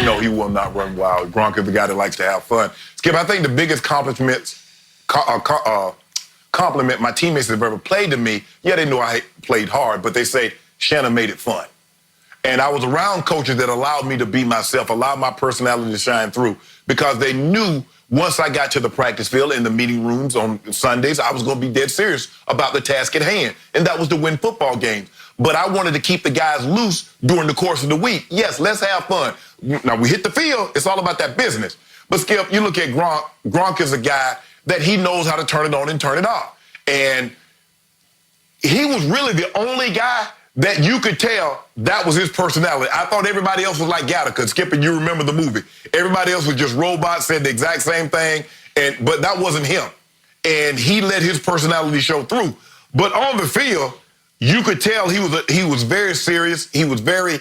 No, he will not run wild. Gronk is the guy that likes to have fun. Skip, I think the biggest compliment my teammates have ever played to me, yeah, they knew I played hard, but they say, Shannon made it fun. And I was around coaches that allowed me to be myself, allowed my personality to shine through, because they knew once I got to the practice field in the meeting rooms on Sundays, I was going to be dead serious about the task at hand, and that was to win football games. But I wanted to keep the guys loose during the course of the week. Yes, let's have fun. Now, we hit the field, it's all about that business. But, Skip, you look at Gronk. Gronk is a guy that he knows how to turn it on and turn it off. And he was really the only guy that you could tell that was his personality. I thought everybody else was like Gattaca. Skip, and you remember the movie. Everybody else was just robots, said the exact same thing, but that wasn't him. And he let his personality show through. But on the field, you could tell he was very serious. He was very,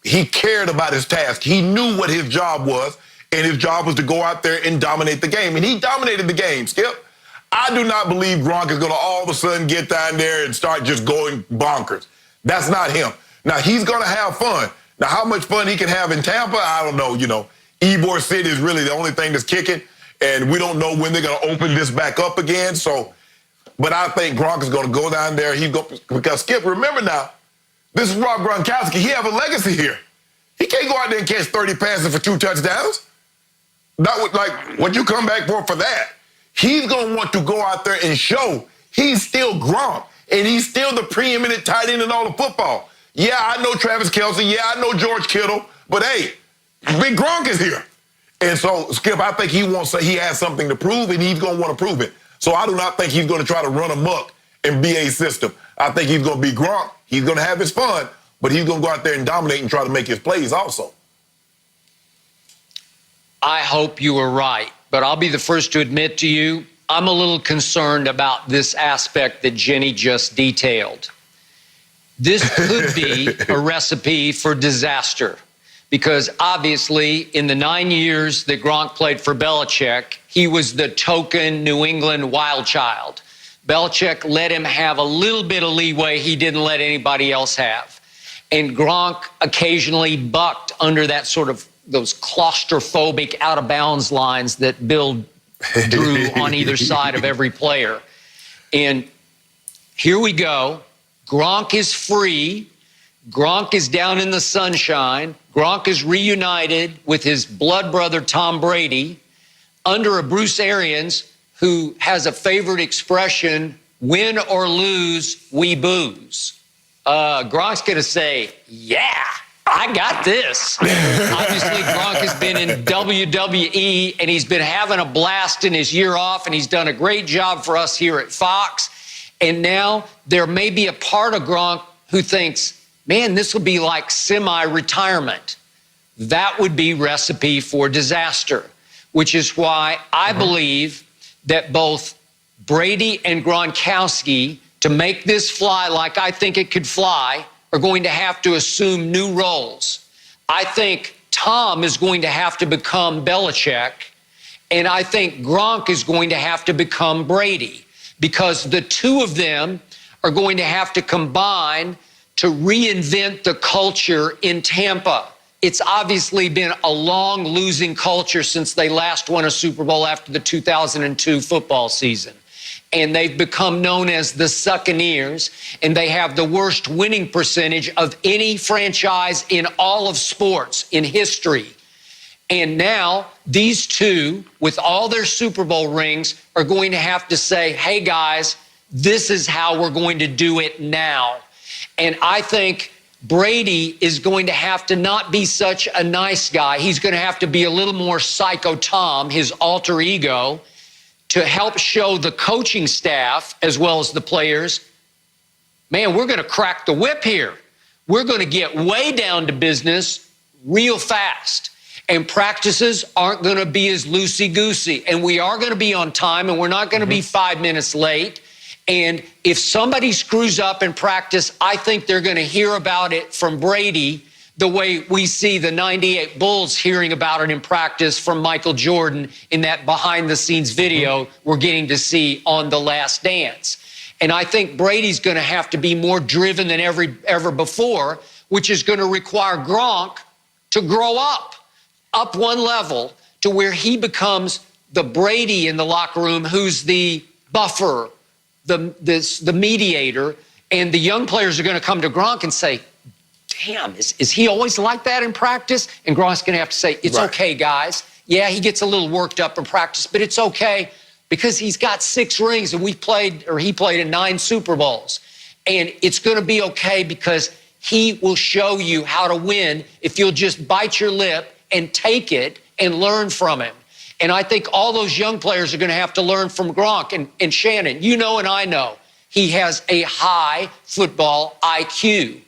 he cared about his task. He knew what his job was, and his job was to go out there and dominate the game. And he dominated the game, Skip. I do not believe Gronk is going to all of a sudden get down there and start just going bonkers. That's not him. Now, he's going to have fun. Now, how much fun he can have in Tampa, I don't know. You know, Ybor City is really the only thing that's kicking, and we don't know when they're going to open this back up again. So, but I think Gronk is going to go down there. Because, Skip, remember now, this is Rob Gronkowski. He have a legacy here. He can't go out there and catch 30 passes for 2 touchdowns. That would, like, what you come back for that? He's going to want to go out there and show he's still Gronk, and he's still the preeminent tight end in all of football. Yeah, I know Travis Kelce. Yeah, I know George Kittle. But, hey, Big Gronk is here. And so, Skip, I think he has something to prove, and he's going to want to prove it. So I do not think he's going to try to run amok and be a system. I think he's going to be Gronk. He's going to have his fun, but he's going to go out there and dominate and try to make his plays also. I hope you are right. But I'll be the first to admit to you, I'm a little concerned about this aspect that Jenny just detailed. This could be a recipe for disaster, because obviously in the 9 years that Gronk played for Belichick, he was the token New England wild child. Belichick let him have a little bit of leeway he didn't let anybody else have. And Gronk occasionally bucked under that sort of those claustrophobic out-of-bounds lines that Bill drew on either side of every player. And here we go. Gronk is free. Gronk is down in the sunshine. Gronk is reunited with his blood brother, Tom Brady, under a Bruce Arians who has a favorite expression, win or lose, we booze. Gronk's going to say, yeah. I got this. Obviously, Gronk has been in WWE, and he's been having a blast in his year off, and he's done a great job for us here at Fox. And now there may be a part of Gronk who thinks, man, this will be like semi-retirement. That would be recipe for disaster, which is why I believe that both Brady and Gronkowski, to make this fly like I think it could fly, are going to have to assume new roles. I think Tom is going to have to become Belichick, and I think Gronk is going to have to become Brady, because the two of them are going to have to combine to reinvent the culture in Tampa. It's obviously been a long losing culture since they last won a Super Bowl after the 2002 football season. And they've become known as the Succaneers, and they have the worst winning percentage of any franchise in all of sports in history. And now these two, with all their Super Bowl rings, are going to have to say, hey, guys, this is how we're going to do it now. And I think Brady is going to have to not be such a nice guy. He's going to have to be a little more Psycho Tom, his alter ego, to help show the coaching staff as well as the players, man, we're going to crack the whip here. We're going to get way down to business real fast. And practices aren't going to be as loosey-goosey. And we are going to be on time, and we're not going to be 5 minutes late. And if somebody screws up in practice, I think they're going to hear about it from Brady the way we see the 98 Bulls hearing about it in practice from Michael Jordan in that behind-the-scenes video we're getting to see on The Last Dance. And I think Brady's going to have to be more driven than ever before, which is going to require Gronk to grow up one level to where he becomes the Brady in the locker room, who's the buffer, the mediator, and the young players are going to come to Gronk and say, damn, is he always like that in practice? And Gronk's going to have to say, it's okay, guys. Yeah, he gets a little worked up in practice, but it's okay because he's got 6 rings and he played in 9 Super Bowls. And it's going to be okay because he will show you how to win if you'll just bite your lip and take it and learn from him. And I think all those young players are going to have to learn from Gronk. And Shannon, you know and I know, he has a high football IQ.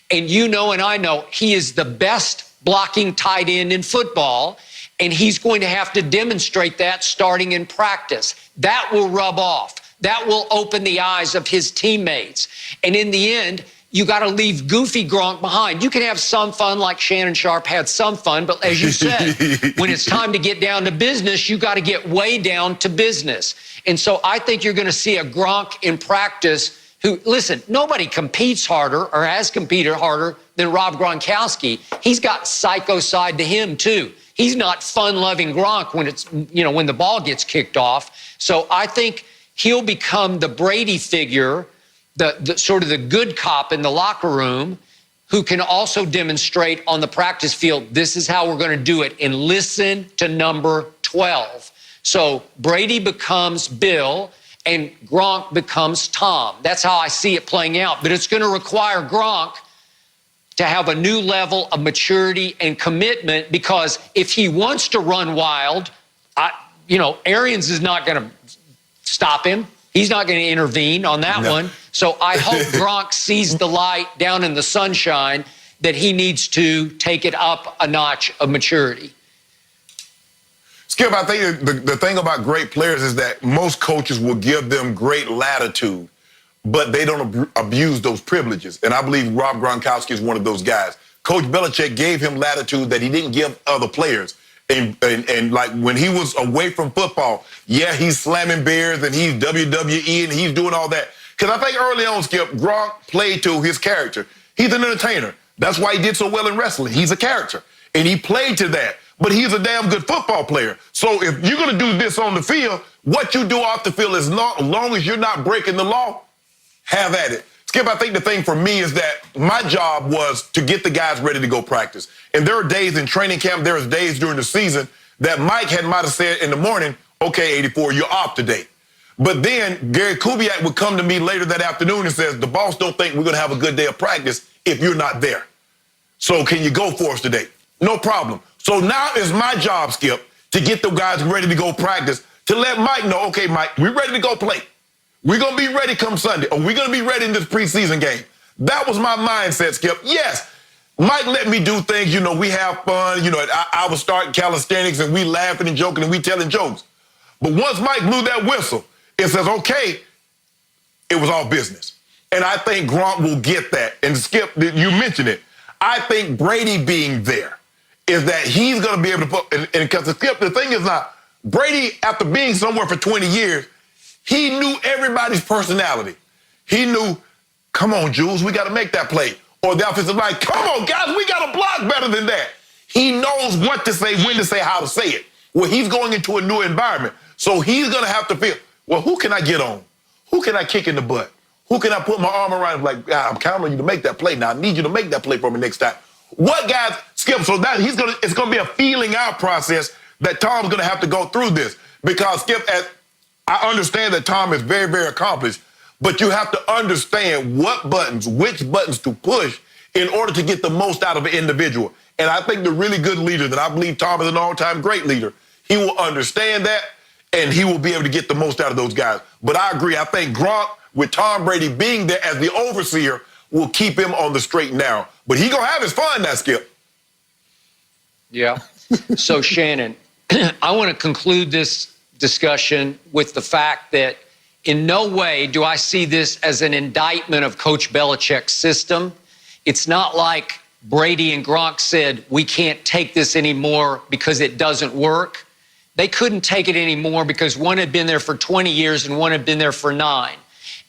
And you know and I know he is the best blocking tight end in football, and he's going to have to demonstrate that starting in practice. That will rub off. That will open the eyes of his teammates. And in the end, you got to leave goofy Gronk behind. You can have some fun like Shannon Sharpe had some fun, but as you said, when it's time to get down to business, you got to get way down to business. And so I think you're going to see a Gronk in practice who, listen, nobody competes harder or has competed harder than Rob Gronkowski. He's got psycho side to him too. He's not fun-loving Gronk when it's, when the ball gets kicked off. So I think he'll become the Brady figure, the sort of the good cop in the locker room, who can also demonstrate on the practice field, this is how we're going to do it, and listen to number 12. So Brady becomes Bill and Gronk becomes Tom. That's how I see it playing out. But it's going to require Gronk to have a new level of maturity and commitment, because if he wants to run wild, Arians is not going to stop him. He's not going to intervene on that one. So I hope Gronk sees the light down in the sunshine, that he needs to take it up a notch of maturity. Skip, I think the thing about great players is that most coaches will give them great latitude, but they don't abuse those privileges. And I believe Rob Gronkowski is one of those guys. Coach Belichick gave him latitude that he didn't give other players. And like when he was away from football, yeah, he's slamming bears and he's WWE and he's doing all that. Because I think early on, Skip, Gronk played to his character. He's an entertainer. That's why he did so well in wrestling. He's a character. And he played to that. But he's a damn good football player. So if you're going to do this on the field, what you do off the field, as long as you're not breaking the law, have at it. Skip, I think the thing for me is that my job was to get the guys ready to go practice. And there are days in training camp, there are days during the season that Mike might have said in the morning, okay, 84, you're off today. But then Gary Kubiak would come to me later that afternoon and says, the boss don't think we're going to have a good day of practice if you're not there. So can you go for us today? No problem. So now it's my job, Skip, to get the guys ready to go practice, to let Mike know, okay, Mike, we're ready to go play. We're going to be ready come Sunday, or we're going to be ready in this preseason game. That was my mindset, Skip. Yes, Mike let me do things, we have fun. I was starting calisthenics and we laughing and joking and we telling jokes. But once Mike blew that whistle, it says, okay, it was all business. And I think Gronk will get that. And Skip, you mentioned it. I think Brady being there is that he's going to be able to put, and because Skip, the thing is not, Brady, after being somewhere for 20 years, he knew everybody's personality. He knew, come on, Jules, we got to make that play. Or the offensive line, come on, guys, we got to block better than that. He knows what to say, when to say, how to say it. Well, he's going into a new environment. So he's going to have to feel, well, who can I get on? Who can I kick in the butt? Who can I put my arm around? Like, I'm counting on you to make that play now. I need you to make that play for me next time. What guys, Skip, so that it's going to be a feeling out process that Tom's going to have to go through this. Because, Skip, I understand that Tom is very, very accomplished, but you have to understand which buttons to push in order to get the most out of an individual. And I think the really good leader, that I believe Tom is an all-time great leader, he will understand that, and he will be able to get the most out of those guys. But I agree. I think Gronk, with Tom Brady being there as the overseer, will keep him on the straight and narrow. But he going to have his fun now, Skip. Yeah. So, Shannon, I want to conclude this discussion with the fact that in no way do I see this as an indictment of Coach Belichick's system. It's not like Brady and Gronk said, we can't take this anymore because it doesn't work. They couldn't take it anymore because one had been there for 20 years and one had been there for 9.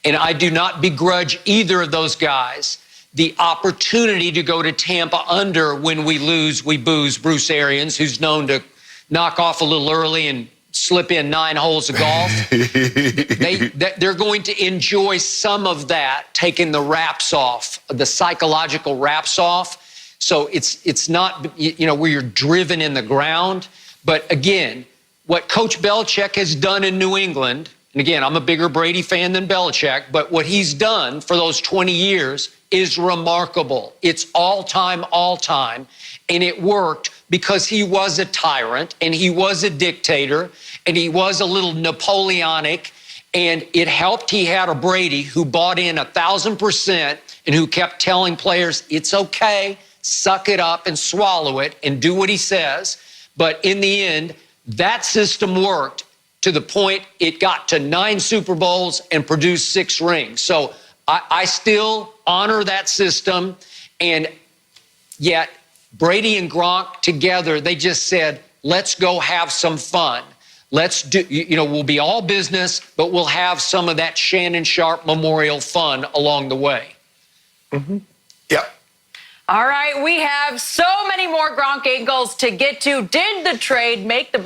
And I do not begrudge either of those guys. the opportunity to go to Tampa under when we lose, we booze Bruce Arians, who's known to knock off a little early and slip in 9 holes of golf. They're going to enjoy some of that, taking the wraps off, the psychological wraps off. So it's not, where you're driven in the ground. But again, what Coach Belichick has done in New England, and again, I'm a bigger Brady fan than Belichick, but what he's done for those 20 years is remarkable. It's all time, and it worked because he was a tyrant, and he was a dictator, and he was a little Napoleonic, and it helped he had a Brady who bought in 1,000% and who kept telling players, it's okay, suck it up and swallow it and do what he says. But in the end, that system worked to the point it got to 9 Super Bowls and produced 6 rings. So I still honor that system, and yet Brady and Gronk together, they just said, let's go have some fun. Let's do, we'll be all business, but we'll have some of that Shannon Sharpe memorial fun along the way. Mm-hmm. Yep. All right, we have so many more Gronk angles to get to. Did the trade make the